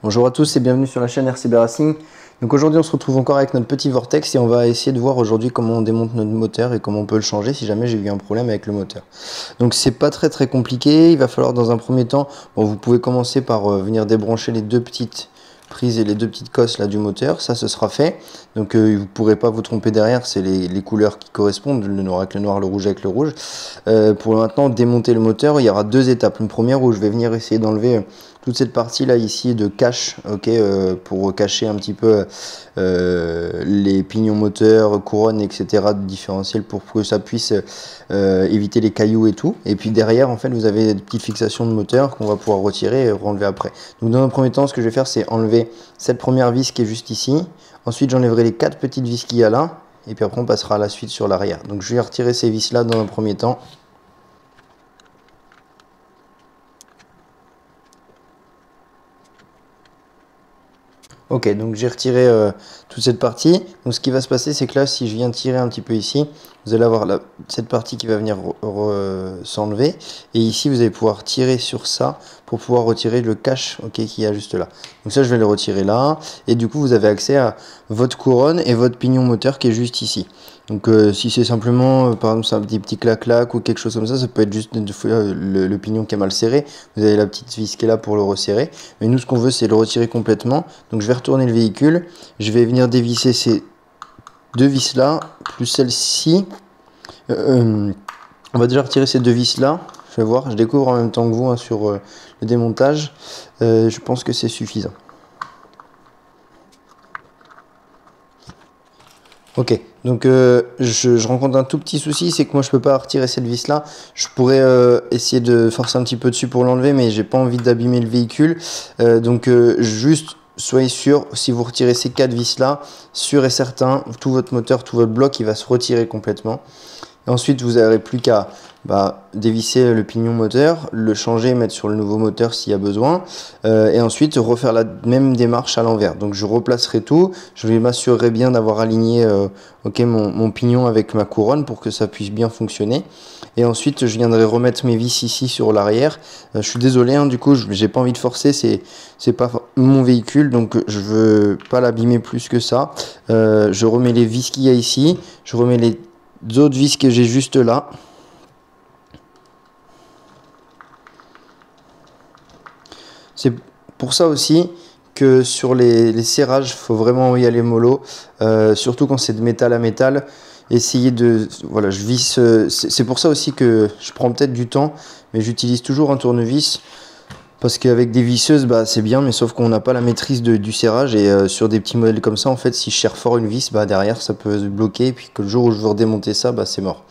Bonjour à tous et bienvenue sur la chaîne RCB Racing. Donc aujourd'hui on se retrouve encore avec notre petit Vortex et on va essayer de voir aujourd'hui comment on démonte notre moteur et comment on peut le changer si jamais j'ai eu un problème avec le moteur. Donc c'est pas très compliqué, il va falloir dans un premier temps, bon, vous pouvez commencer par venir débrancher les deux petites prises et les deux petites cosses là du moteur, ça ce sera fait. Donc vous pourrez pas vous tromper derrière, c'est les couleurs qui correspondent, le noir avec le noir, le rouge avec le rouge. Pour maintenant démonter le moteur, il y aura deux étapes. Une première où je vais venir essayer d'enlever toute cette partie là ici de cache, pour cacher un petit peu les pignons moteurs, couronnes, etc. de différentiel pour que ça puisse éviter les cailloux et tout. Et puis derrière en fait vous avez des petites fixations de moteur qu'on va pouvoir retirer et renlever après. Donc dans un premier temps ce que je vais faire c'est enlever cette première vis qui est juste ici. Ensuite j'enlèverai les quatre petites vis qu'il y a là. Et puis après on passera à la suite sur l'arrière. Donc je vais retirer ces vis là dans un premier temps. Ok, donc j'ai retiré toute cette partie. Donc ce qui va se passer, c'est que là, si je viens tirer un petit peu ici, vous allez avoir cette partie qui va venir s'enlever. Et ici, vous allez pouvoir tirer sur ça pour pouvoir retirer le cache qu'il y a juste là. Donc ça, je vais le retirer là. Et du coup, vous avez accès à votre couronne et votre pignon moteur qui est juste ici. Donc si c'est simplement, par exemple, un petit clac-clac ou quelque chose comme ça peut être juste le pignon qui est mal serré. Vous avez la petite vis qui est là pour le resserrer. Mais nous, ce qu'on veut, c'est le retirer complètement. Donc je vais retourner le véhicule. Je vais venir dévisser ces deux vis là, plus celle-ci. On va déjà retirer ces deux vis là. Je vais voir, je découvre en même temps que vous hein, sur le démontage. Je pense que c'est suffisant. Ok, donc je rencontre un tout petit souci, c'est que moi je peux pas retirer cette vis là. Je pourrais essayer de forcer un petit peu dessus pour l'enlever, mais j'ai pas envie d'abîmer le véhicule. Donc juste soyez sûr, si vous retirez ces quatre vis là, sûr et certain, tout votre moteur, tout votre bloc, il va se retirer complètement. Et ensuite vous n'aurez plus qu'à dévisser le pignon moteur, le changer, mettre sur le nouveau moteur s'il y a besoin, et ensuite refaire la même démarche à l'envers. Donc je replacerai tout, je vais m'assurer bien d'avoir aligné mon pignon avec ma couronne pour que ça puisse bien fonctionner. Et ensuite je viendrai remettre mes vis ici sur l'arrière. Je suis désolé hein, du coup j'ai pas envie de forcer, c'est pas mon véhicule donc je veux pas l'abîmer plus que ça. Je remets les vis qu'il y a ici, je remets les autres vis que j'ai juste là. C'est pour ça aussi que sur les serrages, il faut vraiment y aller mollo, surtout quand c'est de métal à métal. Essayer de... Voilà, je visse... c'est pour ça aussi que je prends peut-être du temps, mais j'utilise toujours un tournevis. Parce qu'avec des visseuses, c'est bien, mais sauf qu'on n'a pas la maîtrise du serrage. Et sur des petits modèles comme ça, en fait, si je serre fort une vis, derrière, ça peut se bloquer. Et puis que le jour où je veux redémonter ça, c'est mort.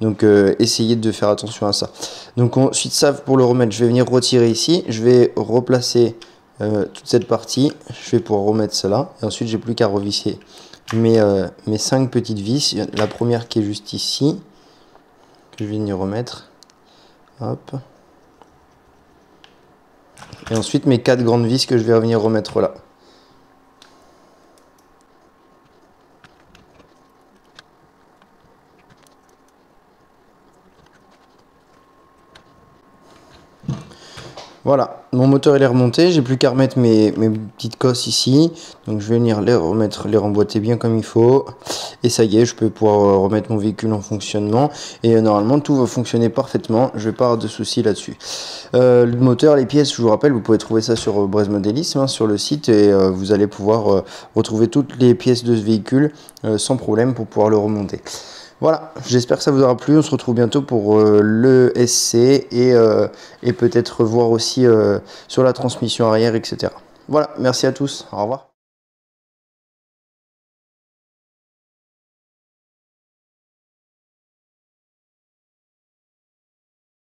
Donc, essayez de faire attention à ça. Donc, ensuite, ça, pour le remettre, je vais venir retirer ici. Je vais replacer toute cette partie. Je vais pouvoir remettre cela. Et ensuite, j'ai plus qu'à revisser mes 5 petites vis. La première qui est juste ici, que je vais venir remettre. Hop. Et ensuite mes 4 grandes vis que je vais revenir remettre là. Voilà, mon moteur il est remonté, j'ai plus qu'à remettre mes petites cosses ici. Donc je vais venir les remboîter bien comme il faut. Et ça y est, je peux pouvoir remettre mon véhicule en fonctionnement. Et normalement tout va fonctionner parfaitement, je vais pas avoir de soucis là-dessus. Le moteur, les pièces, je vous rappelle, vous pouvez trouver ça sur Brest Modélisme, sur le site. Et vous allez pouvoir retrouver toutes les pièces de ce véhicule sans problème pour pouvoir le remonter. Voilà, j'espère que ça vous aura plu. On se retrouve bientôt pour le SC et peut-être voir aussi sur la transmission arrière, etc. Voilà, merci à tous, au revoir.